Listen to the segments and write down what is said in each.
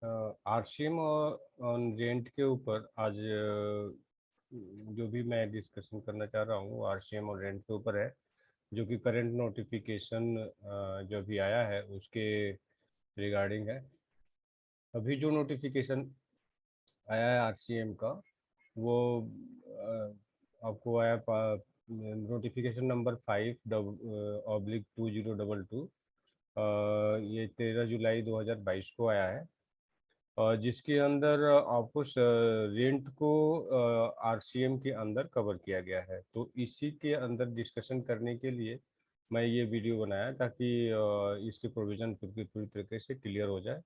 RCM और on rent के ऊपर आज जो भी मैं डिस्कशन करना चाह रहा हूँ आरसीएम और रेंट के ऊपर है, जो कि करंट नोटिफिकेशन जो भी आया है उसके रिगार्डिंग है। अभी जो नोटिफिकेशन आया है आरसीएम का, वो आपको आया नोटिफिकेशन नंबर 5/2022। ये 13 जुलाई 2022 को आया है, जिसके अंदर आपको रेंट को आरसीएम के अंदर कवर किया गया है। तो इसी के अंदर डिस्कशन करने के लिए मैं ये वीडियो बनाया, ताकि इसके प्रोविज़न पूरी पूरी तरीके से क्लियर हो जाए।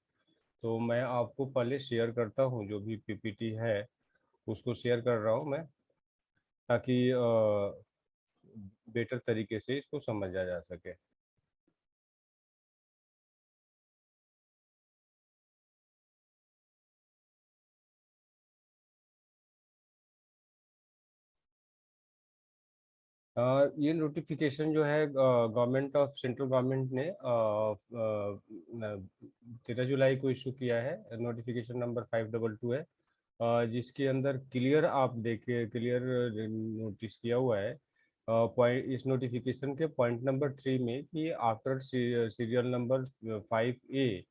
तो मैं आपको पहले शेयर करता हूँ, जो भी पीपीटी है उसको शेयर कर रहा हूँ मैं, ताकि बेटर तरीके से इसको समझा जा सके। ये नोटिफिकेशन जो है गवर्नमेंट ऑफ सेंट्रल गवर्नमेंट ने 13 जुलाई को इशू किया है। नोटिफिकेशन नंबर 522 है, जिसके अंदर क्लियर आप देखिए, क्लियर नोटिस किया हुआ है पॉइंट इस नोटिफिकेशन के पॉइंट नंबर 3 में कि आफ्टर सीरियल नंबर 5A,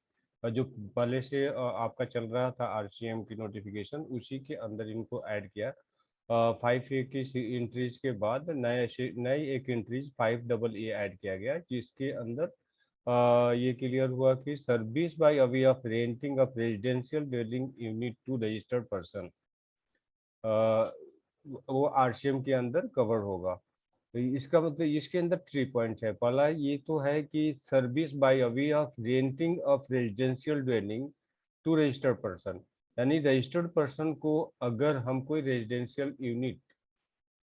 जो पहले से आपका चल रहा था आरसीएम की नोटिफिकेशन, उसी के अंदर इनको ऐड किया। 5A की इंट्रीज के बाद नई एक इंट्रीज 5AA ऐड किया गया, जिसके अंदर ये क्लियर हुआ कि service by way of renting of residential building unit to registered person, वो आरसीएम के अंदर कवर होगा। तो इसका मतलब इसके अंदर 3 पॉइंट्स है। पहला ये तो है कि service by way of renting of residential dwelling to registered person, यानी रजिस्टर्ड पर्सन को अगर हम कोई रेजिडेंशियल यूनिट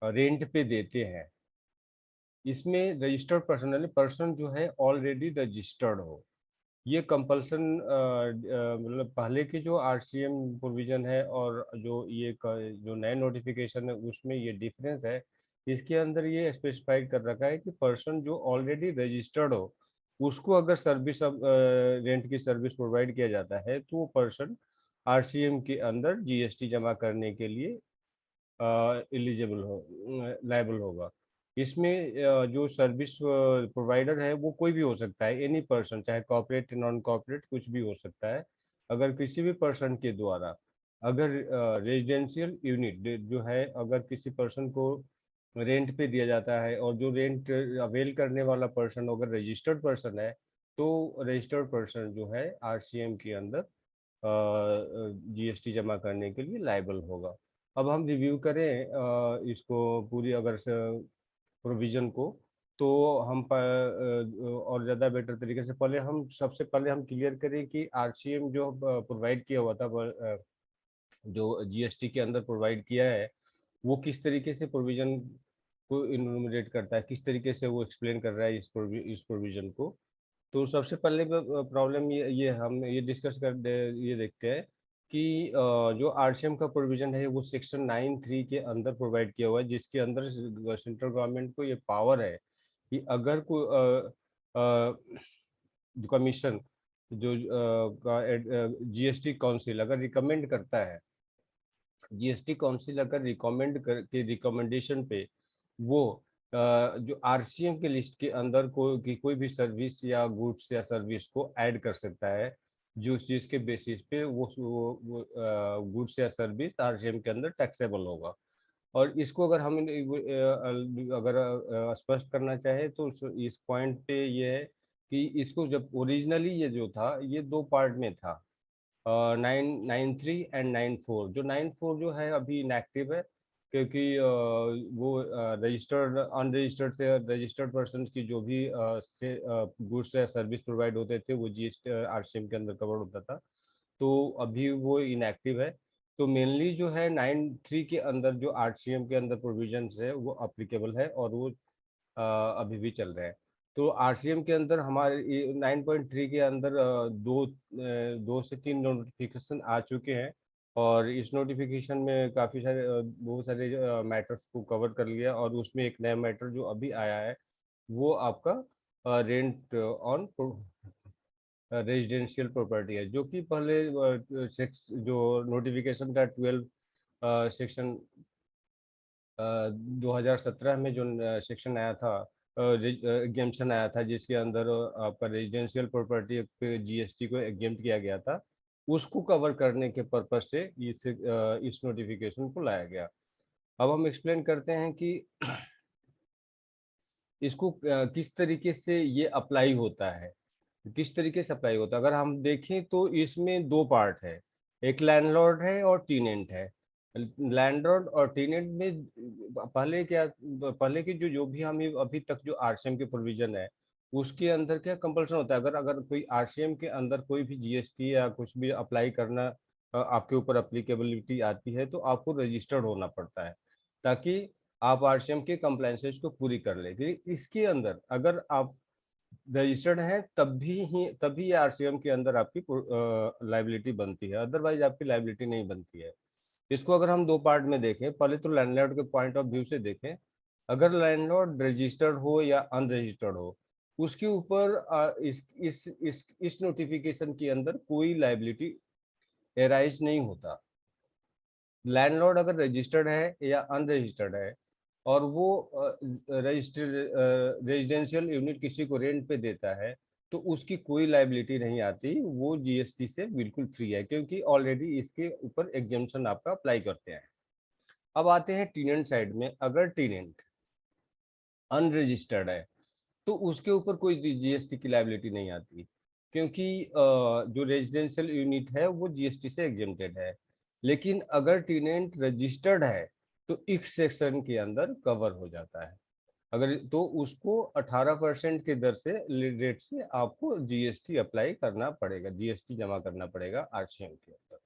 रेंट पे देते हैं, इसमें रजिस्टर्ड पर्सन यानी पर्सन जो है ऑलरेडी रजिस्टर्ड हो। ये कंपल्सन मतलब पहले की जो आरसीएम प्रोविजन है और जो जो नए नोटिफिकेशन है उसमें ये डिफरेंस है। इसके अंदर ये स्पेसिफाइड कर रखा है कि पर्सन जो ऑलरेडी रजिस्टर्ड हो, उसको अगर सर्विस रेंट की सर्विस प्रोवाइड किया जाता है, तो वो पर्सन आरसीएम के अंदर जीएसटी जमा करने के लिए एलिजिबल हो, लायबल होगा। इसमें जो सर्विस प्रोवाइडर है वो कोई भी हो सकता है, एनी पर्सन, चाहे कॉर्पोरेट नॉन कॉर्पोरेट कुछ भी हो सकता है। अगर किसी भी पर्सन के द्वारा अगर रेजिडेंशियल यूनिट जो है अगर किसी पर्सन को रेंट पे दिया जाता है, और जो रेंट अवेल करने वाला पर्सन अगर रजिस्टर्ड पर्सन है, तो रजिस्टर्ड पर्सन जो है आरसीएम के अंदर जीएसटी जमा करने के लिए लायबल होगा। अब हम रिव्यू करें इसको पूरी अगर प्रोविज़न को, तो हम और ज़्यादा बेटर तरीके से पहले हम सबसे पहले हम क्लियर करें कि आरसीएम जो प्रोवाइड किया हुआ था, जो जीएसटी के अंदर प्रोवाइड किया है, वो किस तरीके से प्रोविज़न को इन्यूमरेट करता है, किस तरीके से वो एक्सप्लेन कर रहा है इस प्रोविज़न को। तो सबसे पहले प्रॉब्लम ये हम ये डिस्कस ये देखते हैं कि जो आरसीएम का प्रोविजन है वो सेक्शन 9(3) के अंदर प्रोवाइड किया हुआ है, जिसके अंदर सेंट्रल गवर्नमेंट को ये पावर है कि अगर कोई कमीशन जो जीएसटी काउंसिल अगर रिकमेंड करता है, जीएसटी काउंसिल अगर रिकमेंड कर के रिकमेंडेशन पे वो जो आरसीएम के लिस्ट के अंदर कोई भी सर्विस या गुड्स या सर्विस को ऐड कर सकता है, जो चीज़ के बेसिस पे वो गुड्स या सर्विस आरसीएम के अंदर टैक्सेबल होगा। और इसको अगर हम अगर स्पष्ट करना चाहे तो इस पॉइंट पे ये है कि इसको जब ओरिजिनली ये जो था ये दो पार्ट में था, 993 एंड 94। जो 94 जो है अभी इनएक्टिव है, क्योंकि वो रजिस्टर्ड अनरजिस्टर्ड से रजिस्टर्ड पर्सन की जो भी से गुड्स या सर्विस प्रोवाइड होते थे वो जीएसटी आरसीएम के अंदर कवर होता था। तो अभी वो इनएक्टिव है। तो मेनली जो है 93 के अंदर जो आरसीएम के अंदर प्रोविजंस है वो अप्लीकेबल है, और वो अभी भी चल रहे हैं। तो आरसीएम के अंदर हमारे 9.3 के अंदर दो से तीन नोटिफिकेशन आ चुके हैं, और इस नोटिफिकेशन में काफ़ी सारे बहुत सारे मैटर्स को कवर कर लिया, और उसमें एक नया मैटर जो अभी आया है वो आपका रेंट ऑन रेजिडेंशियल प्रॉपर्टी है, जो कि पहले जो नोटिफिकेशन था 12 सेक्शन 2017 में जो सेक्शन आया था, एग्जेम्पशन आया था, जिसके अंदर आपका रेजिडेंशियल प्रॉपर्टी पे जीएसटी को एग्जेम्प्ट किया गया था, उसको कवर करने के पर्पज से इस नोटिफिकेशन को लाया गया। अब हम एक्सप्लेन करते हैं कि इसको किस तरीके से ये अप्लाई होता है, किस तरीके से अप्लाई होता है। अगर हम देखें तो इसमें दो पार्ट है, एक लैंडलॉर्ड है और टीनेंट है। लैंडलॉर्ड और टीनेंट में पहले की जो जो भी हम अभी तक जो आरसीएम के प्रोविजन है, उसके अंदर क्या कंपल्सन होता है, अगर अगर कोई आरसीएम के अंदर कोई भी जीएसटी या कुछ भी अप्लाई करना आपके ऊपर अप्लीकेबिलिटी आती है, तो आपको रजिस्टर्ड होना पड़ता है, ताकि आप आरसीएम के कंप्लायंसेस को पूरी कर ले। इसके अंदर अगर आप रजिस्टर्ड है तभी आरसीएम के अंदर आपकी लाइबिलिटी बनती है, अदरवाइज आपकी लाइबिलिटी नहीं बनती है। इसको अगर हम दो पार्ट में देखें, पहले तो लैंडलॉर्ड के पॉइंट ऑफ व्यू से देखें। अगर लैंडलॉर्ड रजिस्टर्ड हो या अनरजिस्टर्ड हो, उसके ऊपर इस नोटिफिकेशन के अंदर कोई लाइबिलिटी एराइज नहीं होता। लैंडलॉर्ड अगर रजिस्टर्ड है या अनरजिस्टर्ड है और वो रजिस्टर्ड रेजिडेंशियल यूनिट किसी को रेंट पे देता है, तो उसकी कोई लाइबिलिटी नहीं आती, वो जीएसटी से बिल्कुल फ्री है, क्योंकि ऑलरेडी इसके ऊपर एग्जेम्पशन आपका अप्लाई करते हैं। अब आते हैं टीनेंट साइड में। अगर टीनेंट अनरजिस्टर्ड है तो उसके ऊपर कोई जीएसटी की लाइबिलिटी नहीं आती, क्योंकि जो रेजिडेंशियल यूनिट है वो जीएसटी से एग्जेम्प्टेड है। लेकिन अगर टीनेंट रजिस्टर्ड है तो इस सेक्शन के अंदर कवर हो जाता है। अगर तो उसको 18% के दर से रेट से आपको जीएसटी अप्लाई करना पड़ेगा, जीएसटी जमा करना पड़ेगा आरसीएम के अंदर।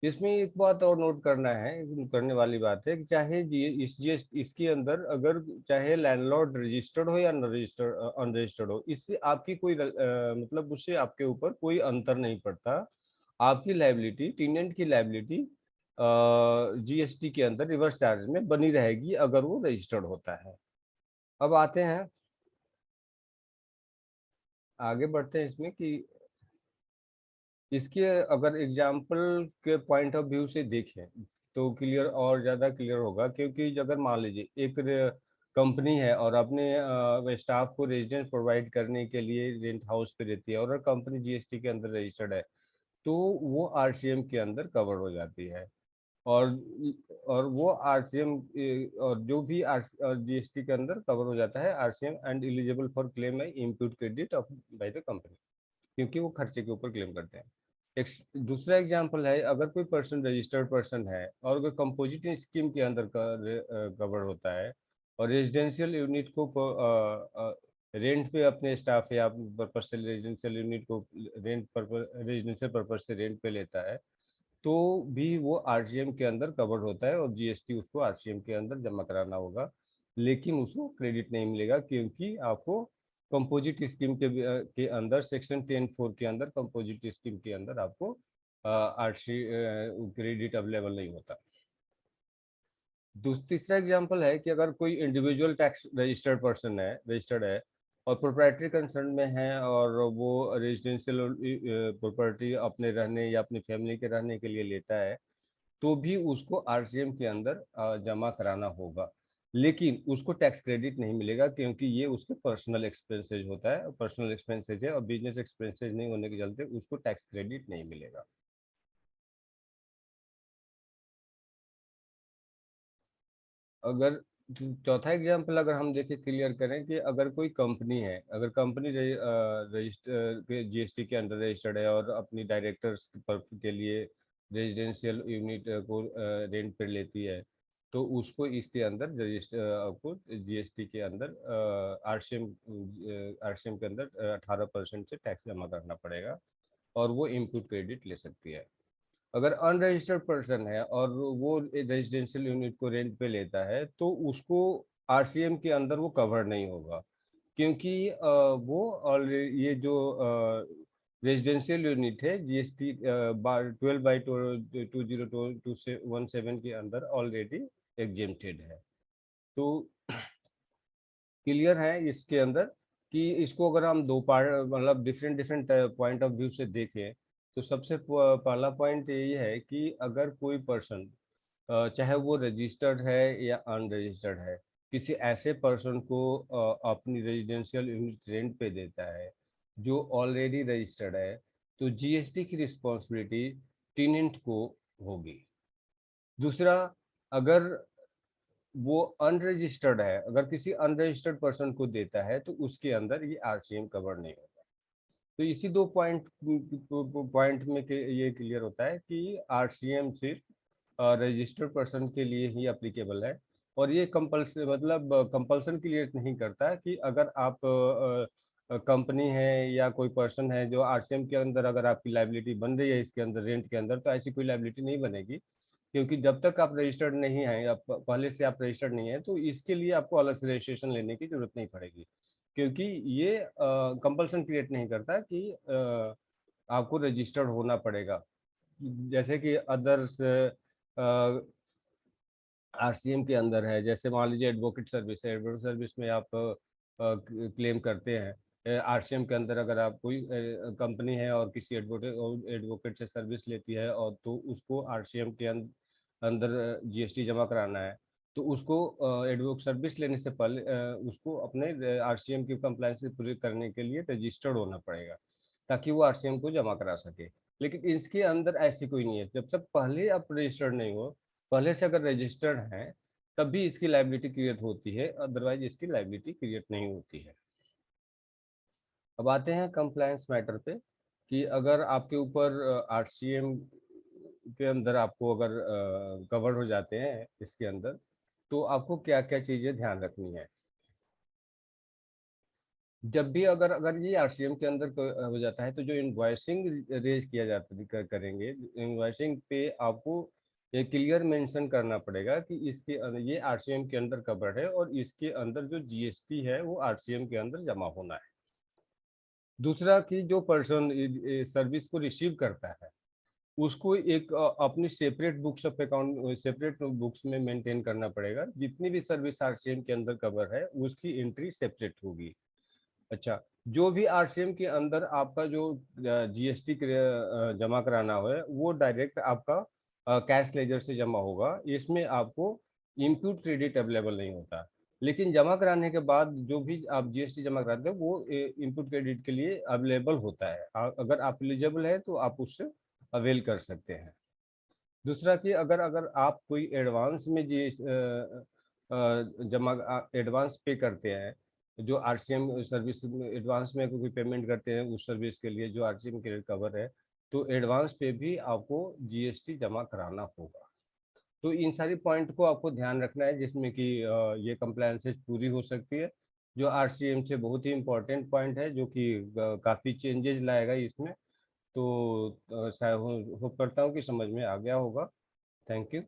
इसमें एक बात और नोट करना है, करने वाली बात है कि चाहे इसके अंदर अगर चाहे लैंडलॉर्ड रजिस्टर्ड हो या अनरजिस्टर्ड हो, इससे आपकी कोई मतलब उससे आपके ऊपर कोई अंतर नहीं पड़ता। आपकी लाइबिलिटी, टेनेंट की लाइबिलिटी जीएसटी के अंदर रिवर्स चार्ज में बनी रहेगी अगर वो रजिस्टर्ड होता है। अब आते हैं, आगे बढ़ते हैं इसमें कि इसके अगर एग्जाम्पल के पॉइंट ऑफ व्यू से देखें तो क्लियर और ज़्यादा क्लियर होगा। क्योंकि अगर मान लीजिए एक कंपनी है और अपने स्टाफ को रेजिडेंस प्रोवाइड करने के लिए रेंट हाउस पे रहती है, और कंपनी जीएसटी के अंदर रजिस्टर्ड है, तो वो आरसीएम के अंदर कवर हो जाती है। और और वो आरसीएम और जो भी जीएसटी के अंदर कवर हो जाता है RCM and eligible for claim bye impute credit of by the company, क्योंकि वो खर्चे के ऊपर क्लेम करते हैं। एक दूसरा एग्जांपल है, अगर कोई पर्सन रजिस्टर्ड पर्सन है और अगर कंपोजिट स्कीम के अंदर कवर होता है और रेजिडेंशियल यूनिट को रेंट पे अपने स्टाफ या पर्पज से रेजिडेंशियल यूनिट को रेंट पर्पज रेजिडेंशियल पर्पज से रेंट पे लेता है, तो भी वो आरसीएम के अंदर कवर्ड होता है और जीएसटी उसको आरसीएम के अंदर जमा कराना होगा। लेकिन उसको क्रेडिट नहीं मिलेगा, क्योंकि आपको कंपोजिट स्कीम के अंदर सेक्शन 10(4) के अंदर कंपोजिट स्कीम के अंदर आपको आरसी क्रेडिट अवेलेबल नहीं होता। तीसरा एग्जांपल है कि अगर कोई इंडिविजुअल टैक्स रजिस्टर्ड है और प्रोप्राइटरी कंसर्न में है, और वो रेजिडेंशियल प्रॉपर्टी अपने रहने या अपनी फैमिली के रहने के लिए लेता है, तो भी उसको आरसीएम के अंदर जमा कराना होगा। लेकिन उसको टैक्स क्रेडिट नहीं मिलेगा, क्योंकि ये उसके पर्सनल एक्सपेंसेज होता है, पर्सनल एक्सपेंसेज है, और बिजनेस एक्सपेंसेज नहीं होने के चलते उसको टैक्स क्रेडिट नहीं मिलेगा। अगर चौथा एग्जाम्पल अगर हम देखें, क्लियर करें कि अगर कोई कंपनी है, अगर कंपनी रजिस्टर जीएसटी के अंडर रजिस्टर्ड है और अपनी डायरेक्टर्स के लिए रेजिडेंशियल यूनिट को रेंट पर लेती है, तो उसको इसके अंदर रजिस्टर आपको जीएसटी के अंदर आरसीएम के अंदर 18% से टैक्स जमा करना पड़ेगा, और वो इनपुट क्रेडिट ले सकती है। अगर अनरजिस्टर्ड पर्सन है और वो रेजिडेंशियल यूनिट को रेंट पे लेता है, तो उसको आरसीएम के अंदर वो कवर नहीं होगा, क्योंकि वो ऑलरेडी ये जो रेजिडेंशियल यूनिट है जीएसटी 12/2017 के अंदर ऑलरेडी एग्जेम्प्टेड है। तो क्लियर है इसके अंदर कि इसको अगर हम दो पार्ट मतलब different different point of view से देखें, तो सबसे पहला पॉइंट ये है कि अगर कोई पर्सन, चाहे वो रजिस्टर्ड है या अनरजिस्टर्ड है, किसी ऐसे पर्सन को अपनी रेजिडेंशियल यूनिट रेंट पे देता है जो ऑलरेडी रजिस्टर्ड है, तो जीएसटी की रिस्पॉन्सिबिलिटी टेनेंट को होगी। दूसरा, अगर वो अनरजिस्टर्ड है, अगर किसी अनरजिस्टर्ड पर्सन को देता है, तो उसके अंदर ये आरसीएम कवर नहीं होगा। तो इसी दो पॉइंट में ये क्लियर होता है कि आरसीएम सिर्फ रजिस्टर्ड पर्सन के लिए ही अप्लीकेबल है, और ये कंपल्सन मतलब कंपल्सन क्रिएट नहीं करता कि अगर आप कंपनी है या कोई पर्सन है जो आरसीएम के अंदर अगर आपकी लाइबिलिटी बन रही है इसके अंदर रेंट के अंदर, तो ऐसी कोई लाइबिलिटी नहीं बनेगी, क्योंकि जब तक आप रजिस्टर्ड नहीं है या पहले से आप रजिस्टर्ड नहीं है, तो इसके लिए आपको अलग से रजिस्ट्रेशन लेने की जरूरत नहीं पड़ेगी, क्योंकि ये कंपल्सन क्रिएट नहीं करता कि आपको रजिस्टर्ड होना पड़ेगा। जैसे कि अदर्स आरसीएम के अंदर है, जैसे मान लीजिए एडवोकेट सर्विस है, एडवोकेट सर्विस में आप क्लेम करते हैं। आरसीएम के अंदर अगर आप कोई कंपनी है और किसी एडवोकेट से सर्विस लेती है, और तो उसको आरसीएम के अंदर जीएसटी जमा कराना है, तो उसको एडवोकेट सर्विस लेने से पहले उसको अपने आरसीएम की कंप्लायंस पूरी करने के लिए रजिस्टर्ड होना पड़ेगा, ताकि वो आरसीएम को जमा करा सके। लेकिन इसके अंदर ऐसी कोई नहीं है, जब तक पहले आप रजिस्टर्ड नहीं हो, पहले से अगर रजिस्टर्ड है, तभी इसकी लाइबिलिटी क्रिएट होती है, अदरवाइज इसकी लाइबिलिटी क्रिएट नहीं होती है। अब आते हैं कंप्लायंस मैटर पे, कि अगर आपके ऊपर आरसीएम के अंदर आपको अगर कवर हो जाते हैं इसके अंदर, तो आपको क्या क्या चीजें ध्यान रखनी है। जब भी अगर अगर ये आरसीएम के अंदर हो जाता है, तो जो इनवॉइसिंग रेज किया जाता है करेंगे, इनवॉइसिंग पे आपको ये क्लियर मेंशन करना पड़ेगा कि ये आरसीएम के अंदर कवर्ड है, और इसके अंदर जो जीएसटी है वो आरसीएम के अंदर जमा होना है। दूसरा, कि जो पर्सन सर्विस को रिसीव करता है, उसको एक अपनी separate books of account, separate books में मेंटेन करना पड़ेगा। जितनी भी सर्विस आरसीएम के अंदर कवर है उसकी एंट्री सेपरेट होगी। अच्छा, जो भी आरसीएम के अंदर आपका जो जीएसटी जमा कराना है, वो डायरेक्ट आपका कैश लेजर से जमा होगा, इसमें आपको इम्प्यूट क्रेडिट अवेलेबल नहीं होता। लेकिन जमा कराने के बाद जो भी आप जीएसटी जमा कराते हैं, वो इनपुट क्रेडिट के लिए अवेलेबल होता है। अगर आप एलिजिबल है तो आप उससे अवेल कर सकते हैं। दूसरा, कि अगर अगर आप कोई एडवांस में जी जमा एडवांस पे करते हैं, जो आरसीएम सर्विस एडवांस में कोई पेमेंट करते हैं उस सर्विस के लिए जो आरसीएम के लिए कवर है, तो एडवांस पे भी आपको जीएसटी जमा कराना होगा। तो इन सारी पॉइंट को आपको ध्यान रखना है, जिसमें कि ये कंप्लायंसेस पूरी हो सकती है, जो आरसीएम से बहुत ही इम्पोर्टेंट पॉइंट है, जो कि काफ़ी चेंजेस लाएगा इसमें। तो शायद होप करता हूँ कि समझ में आ गया होगा। Thank you.